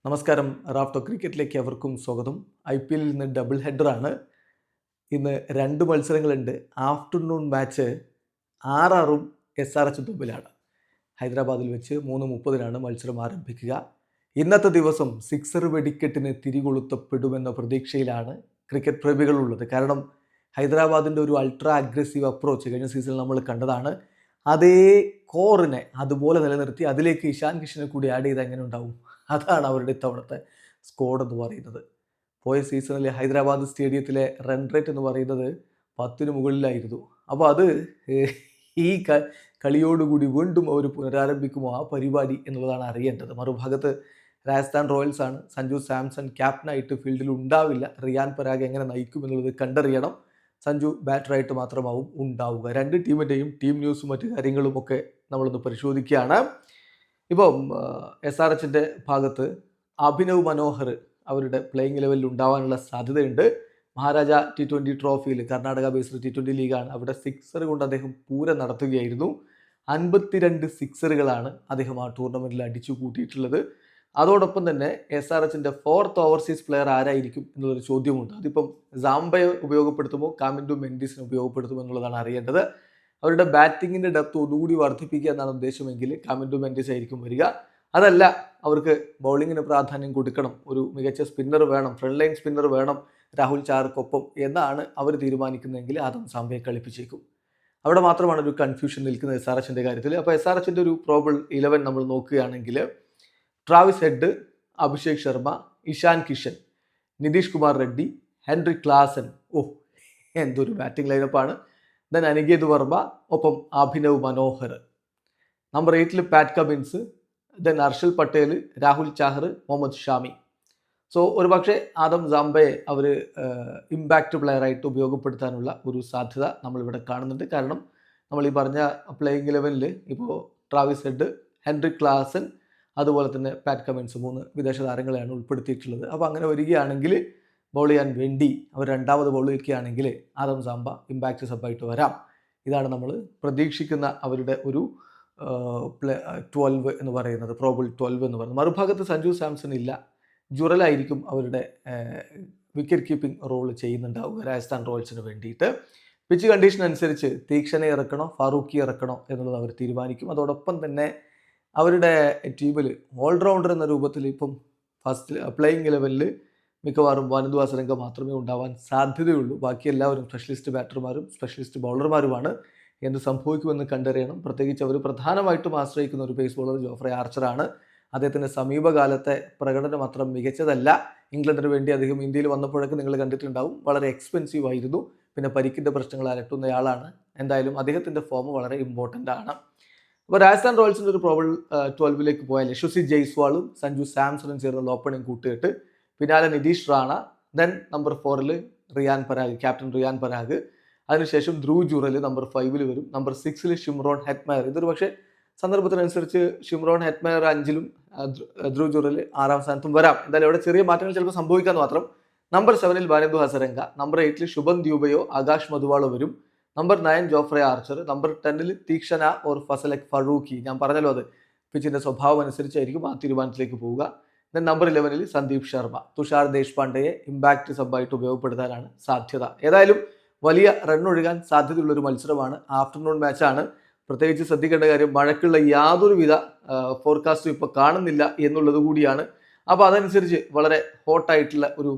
നമസ്കാരം. റാഫ്റ്റോ ക്രിക്കറ്റിലേക്ക് അവർക്കും സ്വാഗതം. IPL ഇന്ന് ഡബിൾ ഹെഡറാണ്. ഇന്ന് 2 മത്സരങ്ങളുണ്ട്. ആഫ്റ്റർനൂൺ മാച്ച് RRഉം SRHും തമ്മിലാണ്. ഹൈദരാബാദിൽ വെച്ച് 3:30 മത്സരം ആരംഭിക്കുക. ഇന്നത്തെ ദിവസം സിക്സർ വെടിക്കെട്ടിന് തിരികൊളുത്തപ്പെടുമെന്ന പ്രതീക്ഷയിലാണ് ക്രിക്കറ്റ് പ്രേമികളുള്ളത്. കാരണം ഹൈദരാബാദിൻ്റെ ഒരു അൾട്രാ അഗ്രസീവ് അപ്രോച്ച് കഴിഞ്ഞ സീസണിൽ നമ്മൾ കണ്ടതാണ്. അതേ കോറിനെ അതുപോലെ നിലനിർത്തി അതിലേക്ക് ഇഷാൻ കിഷനെ കൂടി ആഡ് ചെയ്ത് എങ്ങനെ ഉണ്ടാവും? അതാണ് അവരുടെ ഇത്തവണത്തെ സ്കോഡ് എന്ന് പറയുന്നത്. പോയ സീസണിൽ ഹൈദരാബാദ് സ്റ്റേഡിയത്തിലെ റൺ റേറ്റ് എന്ന് പറയുന്നത് 10 മുകളിലായിരുന്നു. അപ്പോൾ അത് ഈ കളിയോടുകൂടി വീണ്ടും അവർ പുനരാരംഭിക്കുമോ ആ പരിപാടി എന്നുള്ളതാണ് അറിയേണ്ടത്. മറുഭാഗത്ത് രാജസ്ഥാൻ റോയൽസ് ആണ്. സഞ്ജു സാംസൺ ക്യാപ്റ്റനായിട്ട് ഫീൽഡിൽ ഉണ്ടാവില്ല. റിയാൻ പരാഗ് എങ്ങനെ നയിക്കും എന്നുള്ളത് കണ്ടറിയണം. സഞ്ജു ബാറ്ററായിട്ട് മാത്രമാവും ഉണ്ടാവുക. രണ്ട് ടീമിൻ്റെയും ടീം ന്യൂസും മറ്റു കാര്യങ്ങളുമൊക്കെ നമ്മളൊന്ന് പരിശോധിക്കുകയാണ്. ഇപ്പം SRHൻ്റെ ഭാഗത്ത് അഭിനവ് മനോഹർ അവരുടെ പ്ലേയിങ് ലെവലിൽ ഉണ്ടാവാനുള്ള സാധ്യതയുണ്ട്. മഹാരാജ T20 ട്രോഫിയിൽ കർണാടക ബേസ്ഡ് T20 ലീഗാണ്. അവിടെ സിക്സർ കൊണ്ട് അദ്ദേഹം പൂരം നടത്തുകയായിരുന്നു. 52 സിക്സറുകളാണ് അദ്ദേഹം ആ ടൂർണമെൻറ്റിൽ അടിച്ചു കൂട്ടിയിട്ടുള്ളത്. അതോടൊപ്പം തന്നെ SRHൻ്റെ 4th ഓവർസീസ് പ്ലെയർ ആരായിരിക്കും എന്നുള്ളൊരു ചോദ്യമുണ്ട്. അതിപ്പം സാംബയെ ഉപയോഗപ്പെടുത്തുമോ കാമിൻഡു മെൻഡിസിനെ ഉപയോഗപ്പെടുത്തുമോ എന്നുള്ളതാണ് അറിയേണ്ടത്. അവരുടെ ബാറ്റിങ്ങിൻ്റെ ഡെപ്ത് ഒന്നുകൂടി വർദ്ധിപ്പിക്കുക എന്നാണ് ഉദ്ദേശമെങ്കിൽ കാമിൻഡു മെൻഡിസ് ആയിരിക്കും വരിക. അതല്ല, അവർക്ക് ബൗളിങ്ങിന് പ്രാധാന്യം കൊടുക്കണം, ഒരു മികച്ച സ്പിന്നർ വേണം, ഫ്രണ്ട് ലൈൻ സ്പിന്നർ വേണം രാഹുൽ ചാർക്കൊപ്പം എന്നാണ് അവർ തീരുമാനിക്കുന്നതെങ്കിൽ ആദം സാംബയെ കളിപ്പിച്ചേക്കും. അവിടെ മാത്രമാണ് ഒരു കൺഫ്യൂഷൻ നിൽക്കുന്നത് SRHൻ്റെ കാര്യത്തിൽ. അപ്പോൾ SRHൻ്റെ ഒരു പ്രോബിൾ 11 നമ്മൾ നോക്കുകയാണെങ്കിൽ Travis Head, Abhishek Sharma, Ishan Kishan, Nitish Kumar Reddy, Henry Klaasen. എന്തൊരു ബാറ്റിംഗ് ലൈനപ്പാണ്. ദെൻ അനികേത് വർമ്മ, ഒപ്പം Abhinav Manohar. Number 8 Pat Cummins, then Harshal Patel, Rahul Chahar, Mohammed Shami. So ഒരു പക്ഷേ ആദം സാംബയെ അവർ ഇമ്പാക്റ്റ് പ്ലെയറായിട്ട് ഉപയോഗപ്പെടുത്താനുള്ള ഒരു സാധ്യത നമ്മളിവിടെ കാണുന്നുണ്ട്. കാരണം നമ്മൾ ഈ പറഞ്ഞ പ്ലേയിങ് 11-ൽ ഇപ്പോൾ ട്രാവിസ് ഹെഡ്, ഹെൻറി ക്ലാസൻ, അതുപോലെ തന്നെ പാറ്റ് കമിൻസ് 3 വിദേശ താരങ്ങളെയാണ് ഉൾപ്പെടുത്തിയിട്ടുള്ളത്. അപ്പോൾ അങ്ങനെ വരികയാണെങ്കിൽ ബൗൾ ചെയ്യാൻ വേണ്ടി അവർ രണ്ടാമത് ബൗൾ വയ്ക്കുകയാണെങ്കിൽ ആദം സാംബ ഇമ്പാക്റ്റ് സബായിട്ട് വരാം. ഇതാണ് നമ്മൾ പ്രതീക്ഷിക്കുന്ന അവരുടെ ഒരു 12 എന്ന് പറയുന്നത്, പ്രോബിൾ 12 എന്ന് പറയുന്നത്. മറുഭാഗത്ത് സഞ്ജു സാംസൺ ഇല്ല. ജുറലായിരിക്കും അവരുടെ വിക്കറ്റ് കീപ്പിംഗ് റോൾ ചെയ്യുന്നുണ്ടാവുക രാജസ്ഥാൻ റോയൽസിന് വേണ്ടിയിട്ട്. പിച്ച് കണ്ടീഷൻ അനുസരിച്ച് തീക്ഷണയെ ഇറക്കണോ ഫാറൂഖി ഇറക്കണോ എന്നുള്ളത് അവർ തീരുമാനിക്കും. അതോടൊപ്പം തന്നെ അവരുടെ ടീമിൽ ഓൾറൗണ്ടർ എന്ന രൂപത്തിൽ ഇപ്പം ഫസ്റ്റ് പ്ലേയിങ് ലെവലിൽ മിക്കവാറും വനിതു അസരംഗ മാത്രമേ ഉണ്ടാവാൻ സാധ്യതയുള്ളൂ. ബാക്കി എല്ലാവരും സ്പെഷ്യലിസ്റ്റ് ബാറ്റർമാരും സ്പെഷ്യലിസ്റ്റ് ബൗളർമാരുമാണ്. എന്ത് സംഭവിക്കുമെന്ന് കണ്ടറിയണം. പ്രത്യേകിച്ച് അവർ പ്രധാനമായിട്ടും ആശ്രയിക്കുന്ന ഒരു പേസ് ബൗളർ ജോഫ്രെ ആർച്ചറാണ്. അദ്ദേഹത്തിൻ്റെ സമീപകാലത്തെ പ്രകടനം അത്ര മികച്ചതല്ല. ഇംഗ്ലണ്ടിന് വേണ്ടി അദ്ദേഹം ഇന്ത്യയിൽ വന്നപ്പോഴൊക്കെ നിങ്ങൾ കണ്ടിട്ടുണ്ടാവും, വളരെ എക്സ്പെൻസീവ് ആയിരുന്നു. പിന്നെ പരിക്കിൻ്റെ പ്രശ്നങ്ങൾ അലട്ടുന്നയാളാണ്. എന്തായാലും അദ്ദേഹത്തിൻ്റെ ഫോം വളരെ ഇമ്പോർട്ടൻ്റ് ആണ്. അപ്പോൾ രാജസ്ഥാൻ റോയൽസിൻ്റെ ഒരു പ്രോബിൾ 12-ലേക്ക് പോയാൽ യശസ്വി ജയ്സ്വാളും സഞ്ജു സാംസണും ചേർന്നുള്ള ഓപ്പണിംഗ് കൂട്ടുകെട്ട്. പിന്നാലെ നിതീഷ് റാണ, ദെൻ നമ്പർ 4-ൽ റിയാൻ പരാഗ്, ക്യാപ്റ്റൻ റിയാൻ പരാഗ്. അതിനുശേഷം ധ്രുവ് ജുറൽ നമ്പർ 5-ൽ വരും. നമ്പർ 6-ൽ ഷിംറോൺ ഹെറ്റ്മയർ. ഇതൊരു പക്ഷേ സന്ദർഭത്തിനനുസരിച്ച് ഷിംറോൺ ഹെറ്റ്മയർ 5-ലും ധ്രുവ് ജുറൽ 6-ാം സ്ഥാനത്തും വരാം. എന്തായാലും അവിടെ ചെറിയ മാറ്റങ്ങൾ ചിലപ്പോൾ സംഭവിക്കാമെന്ന് മാത്രം. നമ്പർ 7-ൽ വനിതു ഹസരംഗ, നമ്പർ 8-ൽ ശുഭൻ ദ്യൂബയോ ആകാശ് മധുവാളോ വരും. നമ്പർ 9 ജോഫ്രെ ആർച്ചർ, നമ്പർ 10-ൽ തീക്ഷണ ഓർ ഫസലക് ഫറൂഖി. ഞാൻ പറഞ്ഞല്ലോ, അത് പിച്ചിൻ്റെ സ്വഭാവം അനുസരിച്ചായിരിക്കും ആ തീരുമാനത്തിലേക്ക് പോവുക. ദെൻ നമ്പർ 11-ൽ സന്ദീപ് ശർമ്മ. തുഷാർ ദേശ്പാണ്ഡെയെ ഇമ്പാക്റ്റ് സബായിട്ട് ഉപയോഗപ്പെടുത്താനാണ് സാധ്യത. ഏതായാലും വലിയ റണ്ണൊഴുകാൻ സാധ്യതയുള്ളൊരു മത്സരമാണ്. ആഫ്റ്റർനൂൺ മാച്ചാണ്. പ്രത്യേകിച്ച് ശ്രദ്ധിക്കേണ്ട കാര്യം, മഴയ്ക്കുള്ള യാതൊരുവിധ ഫോർകാസ്റ്റും ഇപ്പോൾ കാണുന്നില്ല എന്നുള്ളത് കൂടിയാണ്. അപ്പോൾ അതനുസരിച്ച് വളരെ ഹോട്ടായിട്ടുള്ള ഒരു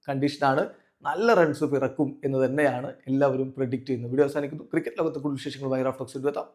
കണ്ടീഷനാണ്. നല്ല റൺസ് പിറക്കും എന്ന് തന്നെയാണ് എല്ലാവരും പ്രെഡിക്റ്റ് ചെയ്യുന്നത്. വീഡിയോ അവസാനിക്കുന്നു. ക്രിക്കറ്റ് ലോകത്തെ കൂടുതൽ വിശേഷങ്ങളുമായി റാഫ്റ്റോ എത്താം.